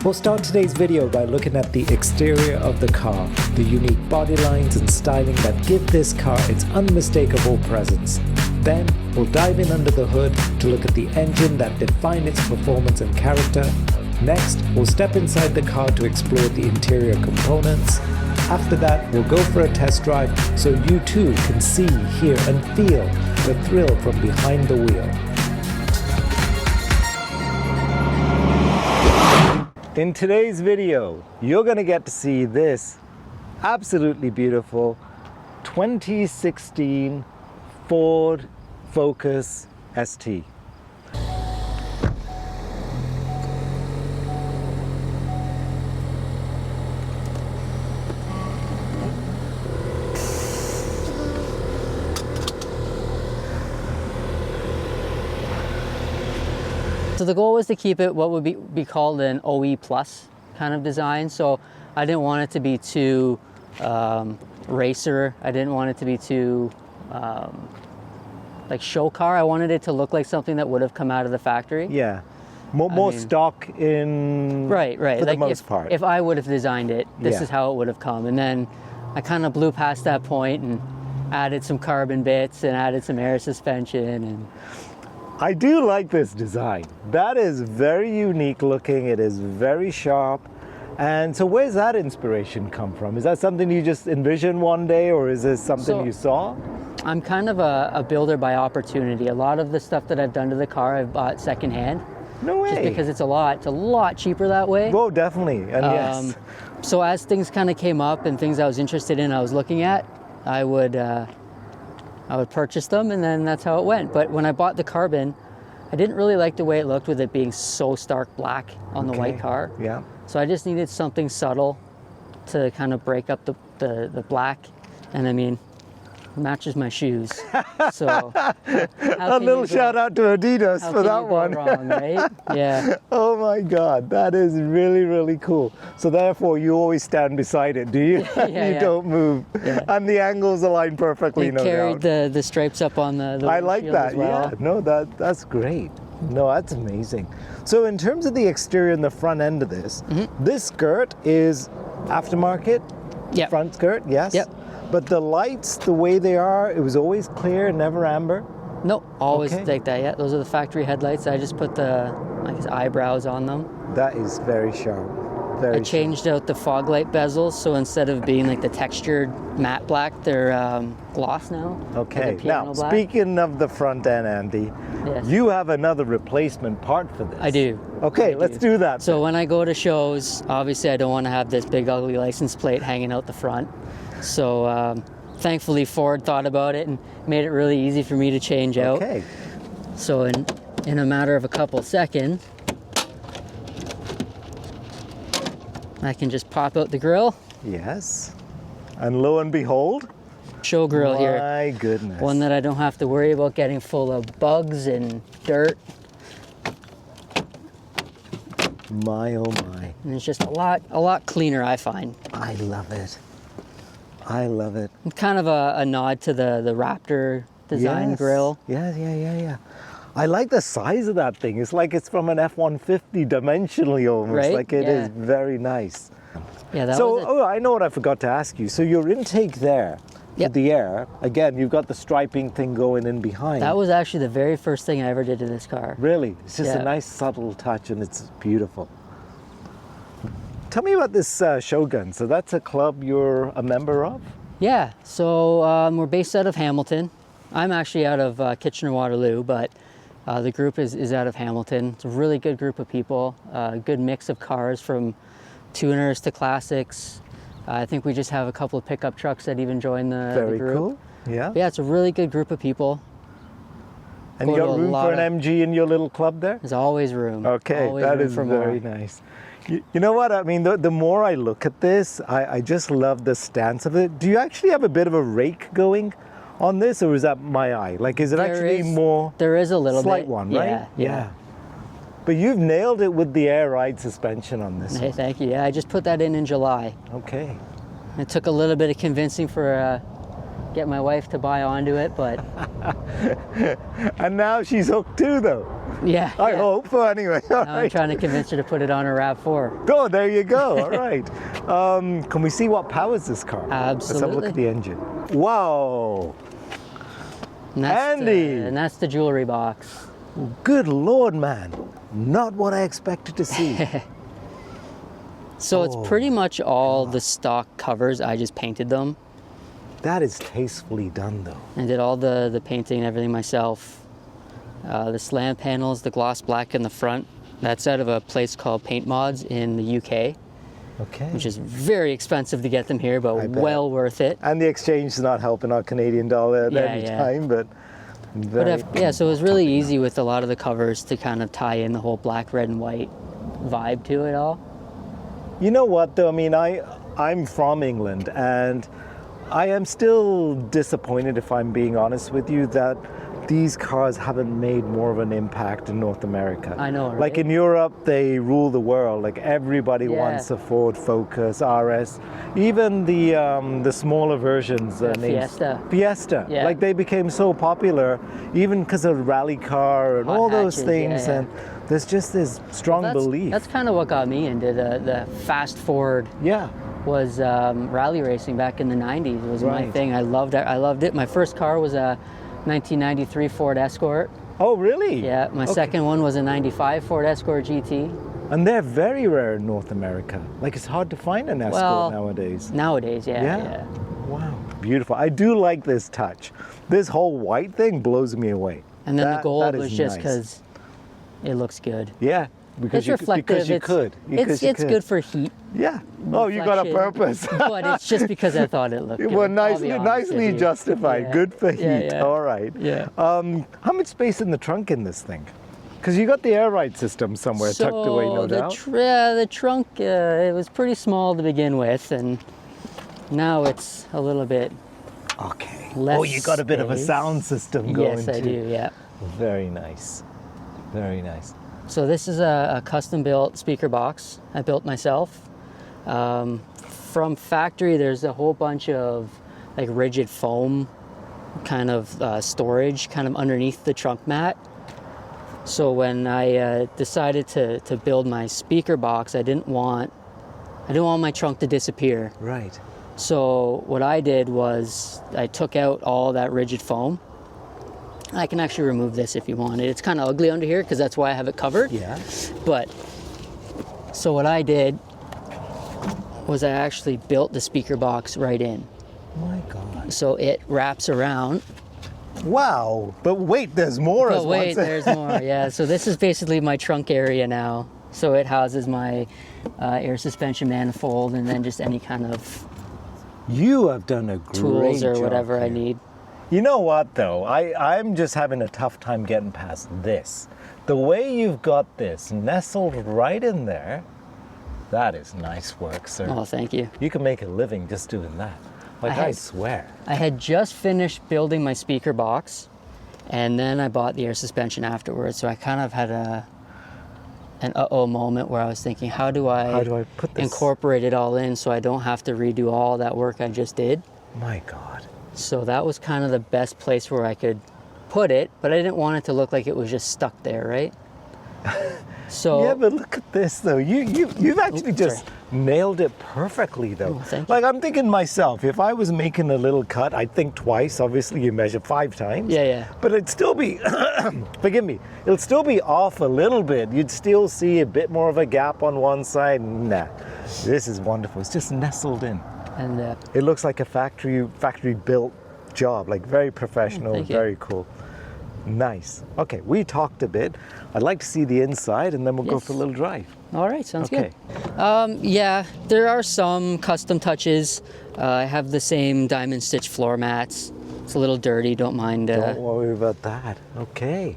We'll start today's video by looking at the exterior of the car, the unique body lines and styling that give this car its unmistakable presence. Then, we'll dive in under the hood to look at the engine that defined its performance and character. Next, we'll step inside the car to explore the interior components. After that, we'll go for a test drive so you too can see, hear and feel the thrill from behind the wheel. In today's video, you're going to get to see this absolutely beautiful 2016 Ford Focus ST. So the goal was to keep it what would be called an OE plus kind of design. So I didn't want it to be too racer. I didn't want it to be too like show car. I wanted it to look like something that would have come out of the factory. Yeah, more stock in right. For like the most part. If I would have designed it, this is how it would have come. And then I kind of blew past that point and added some carbon bits and added some air suspension and. I do like this design. That is very unique looking. It is very sharp. And so where's that inspiration come from? Is that something you just envisioned one day, or is this something you saw? I'm kind of a builder by opportunity. A lot of the stuff that I've done to the car, I've bought secondhand. No way. Just because it's a lot cheaper that way. Oh, definitely. And yes. So as things kind of came up and things I was interested in, I was looking at, I would purchase them, and then that's how it went. But when I bought the carbon, I didn't really like the way it looked with it being so stark black on the white car. Yeah. So I just needed something subtle to kind of break up the black. And I mean, it matches my shoes. So a little shout out to Adidas for that one. Wrong, right? Yeah. Oh my God, that is really, really cool. So therefore, you always stand beside it, do you? You don't move. Yeah. And the angles align perfectly, no carried doubt. the stripes up on the I like that, as well. yeah. No, that's great. No, that's amazing. So in terms of the exterior and the front end of this, this skirt is aftermarket? Yep. Front skirt, yes? Yep. But the lights, the way they are, it was always clear, never amber? Nope, always like that, yeah. Those are the factory headlights. I just put the eyebrows on them. That is very sharp. I changed out the fog light bezels, so instead of being like the textured matte black, they're gloss now. Okay, like now black. Speaking of the front end, Andy, you have another replacement part for this. I do. Okay, let's do that. So when I go to shows, obviously I don't want to have this big ugly license plate hanging out the front. So thankfully Ford thought about it and made it really easy for me to change out. Okay. So in a matter of a couple seconds, I can just pop out the grill. Yes. And lo and behold, show grill here. My goodness. One that I don't have to worry about getting full of bugs and dirt. My oh my. And it's just a lot cleaner, I find. I love it. I love it. Kind of a nod to the Raptor design grill. Yeah. I like the size of that thing. It's like it's from an F-150 dimensionally almost. Right? Like it is very nice. Yeah, that so, was it. I know what I forgot to ask you. So your intake there, with the air, again, you've got the striping thing going in behind. That was actually the very first thing I ever did to this car. Really? It's just a nice subtle touch and it's beautiful. Tell me about this Shogun. So that's a club you're a member of? Yeah, so we're based out of Hamilton. I'm actually out of Kitchener-Waterloo, but the group is out of Hamilton. It's a really good group of people, a good mix of cars from tuners to classics. I think we just have a couple of pickup trucks that even join the group. Very cool, yeah. But yeah, it's a really good group of people. And you got room for an MG in your little club there? There's always room. Okay, always that room is for very more. nice. You know what, I mean, the more I look at this, I just love the stance of it. Do you actually have a bit of a rake going on this, or is that my eye? Like, is it more? There is a little slight bit. one, right? Yeah. But you've nailed it with the air ride suspension on this. Hey, thank you. Yeah, I just put that in July. Okay. It took a little bit of convincing for get my wife to buy onto it, but and now she's hooked too, though. Yeah. I yeah. hope. Anyway, all Now I'm right. trying to convince her to put it on her RAV4. Oh, there you go. All right. Can we see what powers this car? Let's have a look Absolutely. at the engine. Wow. And that's Andy! and that's the jewelry box. Good Lord, man. Not what I expected to see. So Oh, it's pretty much all the stock covers. I just painted them That is tastefully done, though. and did all the painting and everything myself. The slam panels, the gloss black in the front, that's out of a place called Paint Mods in the UK, Okay. which is very expensive to get them here, but I bet. well worth it. And the exchange is not helping our Canadian dollar at Yeah, any yeah. time, but very, Yeah, so it was really easy with a lot of the covers to kind of tie in the whole black, red, and white vibe to it all. You know what, though? I mean, I'm from England, and I am still disappointed, if I'm being honest with you, that these cars haven't made more of an impact in North America. I know, right? Like in Europe, they rule the world. Like everybody Yeah. wants a Ford Focus, RS, even the smaller versions. The Fiesta. Fiesta. Yeah. Like they became so popular, even because of rally car and Hot all those hatches, things. yeah, yeah. And there's just this strong belief. That's kind of what got me into the fast forward. Yeah. Was rally racing back in the 90s. It was my Right. thing. I loved it. My first car was a 1993 Ford Escort. Oh, really? Yeah, my Okay. second one was a 95 Ford Escort GT. And they're very rare in North America. Like it's hard to find an Escort Well, nowadays. Nowadays, yeah. Wow. Beautiful. I do like this touch. This whole white thing blows me away. And then the That gold is was just nice. because it looks good. Yeah. Because It's you, reflective. because you could. Because you it's could. good for heat. Yeah. Oh, you got a reflection, purpose. but it's just because I thought it looked good. Well, I'll be honest nicely with you. justified. Yeah. Good for heat. Yeah, yeah. All right. Yeah. How much space in the trunk in this thing? Because you got the air ride system somewhere tucked away, no doubt. The trunk, it was pretty small to begin with, and now it's a little bit Okay. less Oh, you got a bit of a space. sound system going Yes, I too. do, yeah. Very nice. Very nice. So this is a custom-built speaker box I built myself. From factory, there's a whole bunch of like rigid foam kind of storage kind of underneath the trunk mat. So when I decided to build my speaker box, I didn't want my trunk to disappear. Right. So what I did was I took out all that rigid foam. I can actually remove this if you want it. It's kind of ugly under here because that's why I have it covered. Yeah. But, so what I did was I actually built the speaker box right in. My God. So it wraps around. Wow. But wait, there's more. But wait, there's more. Yeah, so this is basically my trunk area now. So it houses my air suspension manifold and then just any kind of You have done a great tools or job whatever I here. need. You know what, though? I'm just having a tough time getting past this. The way you've got this nestled right in there, that is nice work, sir. Oh, thank you. You can make a living just doing that. Like, I swear. I had just finished building my speaker box, and then I bought the air suspension afterwards. So I kind of had an uh-oh moment where I was thinking, how do I put this? incorporate it all in so I don't have to redo all that work I just did? My God. So that was kind of the best place where I could put it, but I didn't want it to look like it was just stuck there, right? So Yeah, but look at this, though. You've actually just sorry. nailed it perfectly, though. Oh, thank you. Like, I'm thinking myself, if I was making a little cut, I'd think twice. Obviously, you measure 5 times. Yeah, yeah. But it'd still be, forgive me, it'll still be off a little bit. You'd still see a bit more of a gap on one side. Nah, this is wonderful. It's just nestled in. and It looks like a factory built job, like very professional, Thank you. very cool. Nice. Okay, we talked a bit. I'd like to see the inside and then we'll go Yes. for a little drive. all right, sounds Okay. good. Yeah, there are some custom touches. I have the same diamond stitch floor mats. It's a little dirty, don't mind. Don't worry about that. Okay.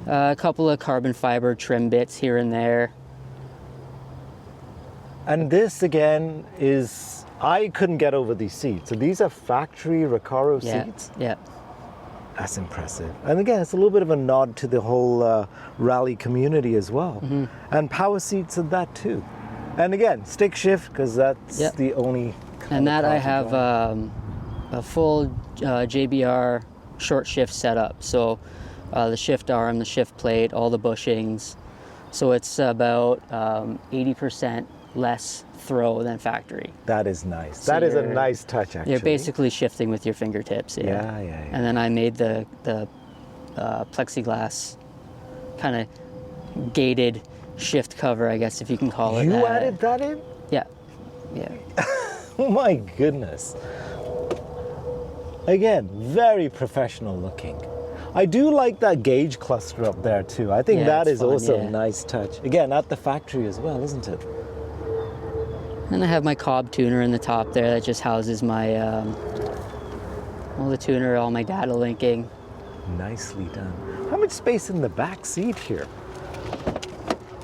A couple of carbon fiber trim bits here and there. And this again is, I couldn't get over these seats. So these are factory Recaro Yeah, seats. yeah. That's impressive. And again, it's a little bit of a nod to the whole rally community as well. Mm-hmm. And power seats and that too. And again, stick shift, because that's Yep. the only kind And of that car I to have drive. a full JBR short shift setup. So the shift arm, the shift plate, all the bushings. So it's about 80% less throw than factory. That is nice. So That is a you're- nice touch, actually. You're basically shifting with your fingertips. Yeah. And then I made the plexiglass kind of gated shift cover, I guess, if you can call it You that. added that in? Yeah. Oh my goodness. Again, very professional looking. I do like that gauge cluster up there too. I think Yeah, that it's is fun, also yeah. a nice touch. Again, at the factory as well, isn't it? And I have my Cobb tuner in the top there that just houses my, all the tuner, all my data linking. Nicely done. How much space in the back seat here?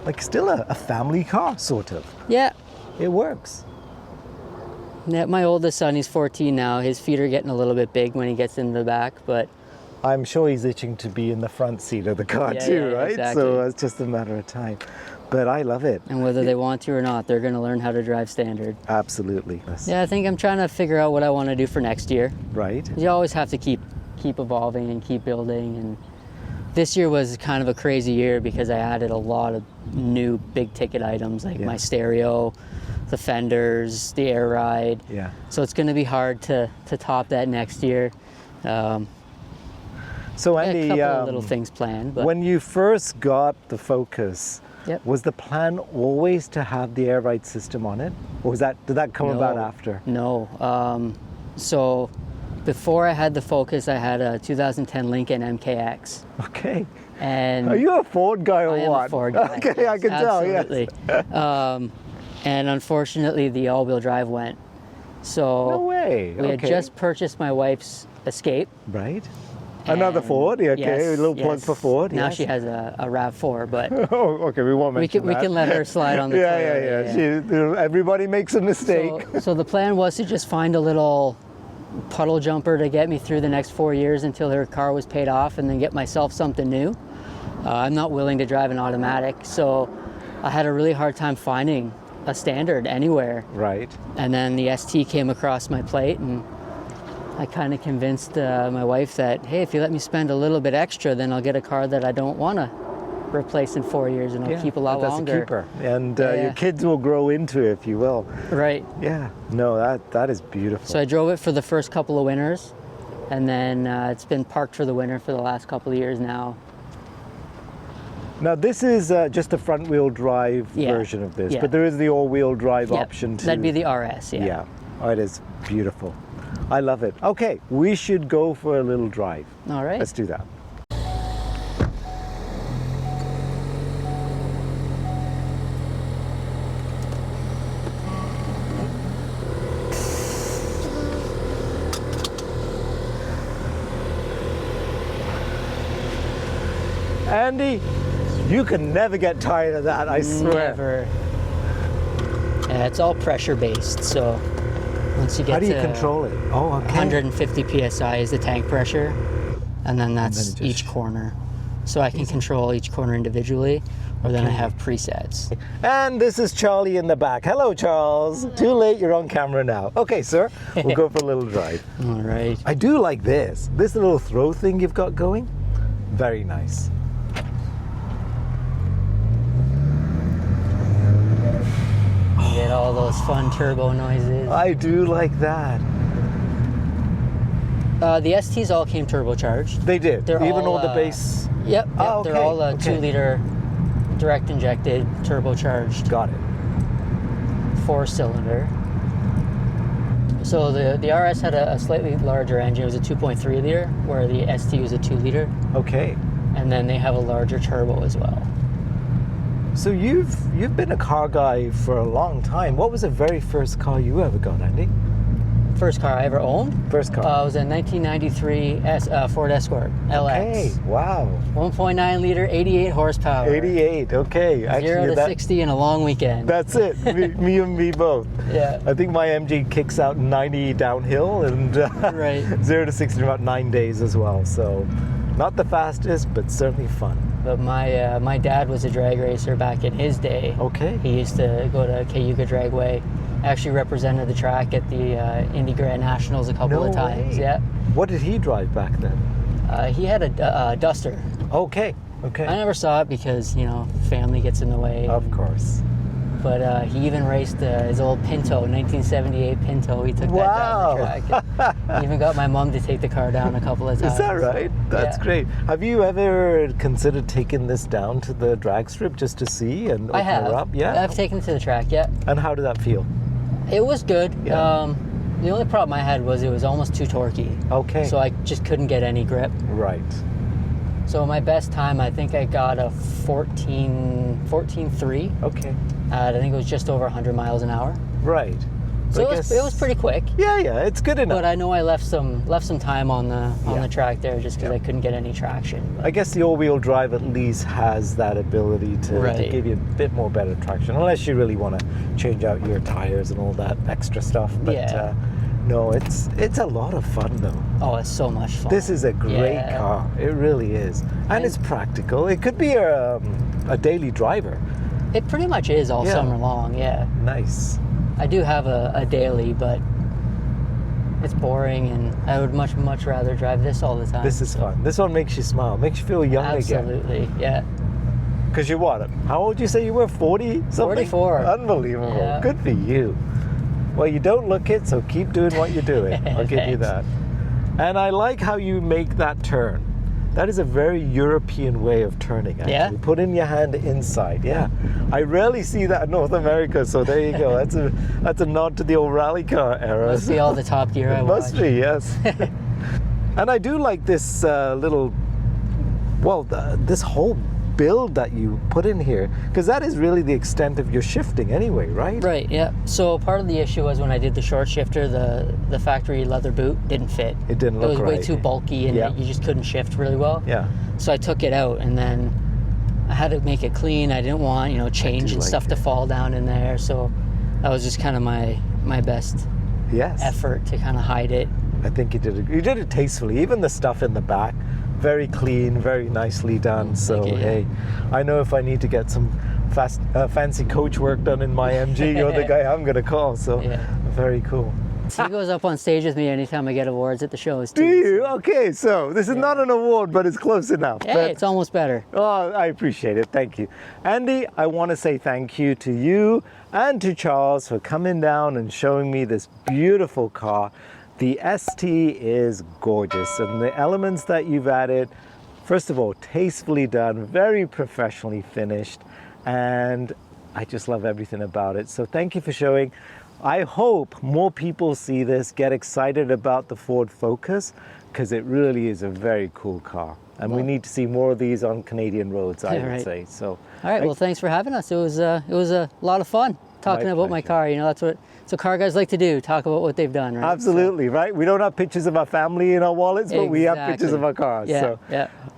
Like still a family car, sort of. Yeah. It works. Yeah, my oldest son, he's 14 now. His feet are getting a little bit big when he gets in the back, but I'm sure he's itching to be in the front seat of the car Yeah, too, yeah, right? exactly. So it's just a matter of time. But I love it. and whether they want to or not, they're going to learn how to drive standard. Absolutely. Yeah, I think I'm trying to figure out what I want to do for next year. Right? You always have to keep evolving and keep building, and this year was kind of a crazy year because I added a lot of new big ticket items like Yeah. my stereo, the fenders, the air ride. Yeah. So it's going to be hard to top that next year. So Yeah, a Andy, couple of little things planned, but when you first got the Focus, Yep. was the plan always to have the air ride system on it? Or did that come about after? No. So before I had the Focus, I had a 2010 Lincoln MKX. Okay. And Are you a Ford guy or I am what? a Ford guy. Okay, I yes, can tell, absolutely. And unfortunately, the all-wheel drive went. So No way. we had Okay. just purchased my wife's Escape. Right. Another and- Ford, yeah, okay. yes, a little plug yes. for Ford. Now yes. she has a RAV4, but Oh, okay, we won't we mention can, we that. can let her slide on the yeah, Toyota, yeah. Everybody makes a mistake. So the plan was to just find a little puddle jumper to get me through the next 4 years until her car was paid off, and then get myself something new. I'm not willing to drive an automatic, so I had a really hard time finding a standard anywhere. Right. And then the ST came across my plate, and I kind of convinced my wife that, hey, if you let me spend a little bit extra, then I'll get a car that I don't want to replace in 4 years, and I'll keep a lot that's longer. a keeper. And Yeah, your yeah. kids will grow into it, if you will. Right. Yeah. No, that is beautiful. So I drove it for the first couple of winters, and then it's been parked for the winter for the last couple of years now. Now this is just a front-wheel drive Yeah. version of this, Yeah. but there is the all-wheel drive Yeah, option too. that'd be the RS, yeah. Yeah. Oh, it is beautiful. I love it. Okay, we should go for a little drive. All right. Let's do that. Andy, you can never get tired of that, I swear. Never. Yeah, it's all pressure based, so once you get How do you to control it? Oh, okay. 150 psi is the tank pressure, and then that's it just- each corner. So I can control each corner individually, or then I have presets. And this is Charlie in the back. Hello, Charles. Too late, you're on camera now. Okay, sir, we'll go for a little drive. All right. I do like this. This little throw thing you've got going. Very nice. You get all those fun turbo noises. I do like that. The STs all came turbocharged. They did. They're Even all the all, base. Yep, Oh, they're okay, all a okay. 2-liter direct injected turbocharged Got it. 4-cylinder. So the RS had a slightly larger engine. It was a 2.3 liter, where the ST was a 2 liter. Okay. And then they have a larger turbo as well. So you've been a car guy for a long time. What was the very first car you ever got, Andy? First car I ever owned First car. was a 1993 Ford Escort LX. Okay. Wow. 1.9 liter, 88 horsepower. 88. Okay. 0 to 60 in a long weekend. That's it. me and me both. Yeah. I think my MG kicks out 90 downhill and Right. 0 to 60 in about 9 days as well. So not the fastest, but certainly fun. But my dad was a drag racer back in his day. Okay. He used to go to Cayuga Dragway. Actually represented the track at the Indy Grand Nationals a couple No of times. way. Yeah. What did he drive back then? He had a Duster. Okay, okay. I never saw it because, you know, family gets in the way. Of course. But he even raced his old Pinto, 1978 Pinto. He took that down the track. He even got my mom to take the car down a couple of times. Is that right? That's yeah. great. Have you ever considered taking this down to the drag strip just to see and open her up? Yeah. I've taken it to the track, yeah. And how did that feel? It was good. Yeah. The only problem I had was it was almost too torquey. Okay. So I just couldn't get any grip. Right. So my best time, I think I got a 14.3. Okay. I think it was just over 100 miles an hour. Right. So it was pretty quick. Yeah, yeah, it's good enough. But I know I left some time on the track there just because I couldn't get any traction. I guess the all-wheel drive at least has that ability to give you a bit more better traction, unless you really want to change out your tires and all that extra stuff. But no, it's a lot of fun though. Oh, it's so much fun. This is a great car. It really is, and it's practical. It could be a daily driver. It pretty much is all summer long. Yeah. Nice. I do have a daily, but it's boring, and I would much rather drive this all the time. This is fun. This one makes you smile, makes you feel young again. Absolutely, yeah. Because you're what? How old did you say you were? 40 something? 44. Unbelievable. Yeah. Good for you. Well, you don't look it, so keep doing what you're doing. I'll give you that. And I like how you make that turn. That is a very European way of turning, actually. Yeah? Putting your hand inside, yeah. I rarely see that in North America, so there you go. That's a nod to the old rally car era. Must be all the Top Gear I watch. Must be, yes. And I do like this this whole build that you put in here, because that is really the extent of your shifting anyway, right? Right, yeah. So part of the issue was when I did the short shifter, the factory leather boot didn't fit. It didn't look right. It was way too bulky, and you just couldn't shift really well. Yeah. So I took it out, and then I had to make it clean. I didn't want, change and stuff to fall down in there. So that was just kind of my best effort to kind of hide it. I think you did it tastefully. Even the stuff in the back, very clean, very nicely done. So hey, I know if I need to get some fancy coach work done in my MG, you're the guy I'm gonna call. So very cool. He goes up on stage with me anytime I get awards at the shows too. Do you? Okay, so this is not an award, but it's close enough. Hey, it's almost better. Oh, I appreciate it. Thank you. Andy, I want to say thank you to you and to Charles for coming down and showing me this beautiful car. The ST is gorgeous, and the elements that you've added, first of all, tastefully done, very professionally finished, and I just love everything about it. So thank you for showing. I hope more people see this, get excited about the Ford Focus, because it really is a very cool car. And we need to see more of these on Canadian roads, I would say. So, all right, well, thanks for having us. It was a lot of fun talking about my car. That's what car guys like to do, talk about what they've done, right? Absolutely, right? We don't have pictures of our family in our wallets, but we have pictures of our cars. So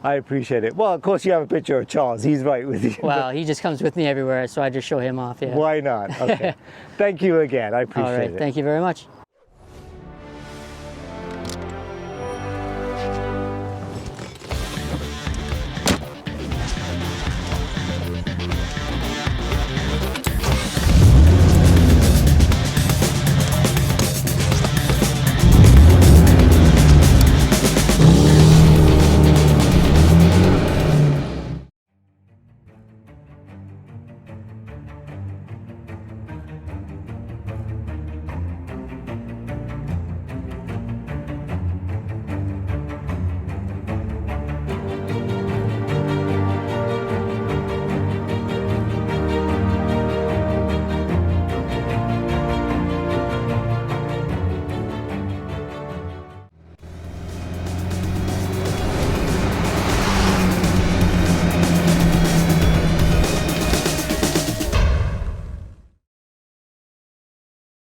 I appreciate it. Well, of course, you have a picture of Charles. He's right with you. Well, he just comes with me everywhere, so I just show him off, Why not? Okay. Thank you again. I appreciate it. Thank you very much.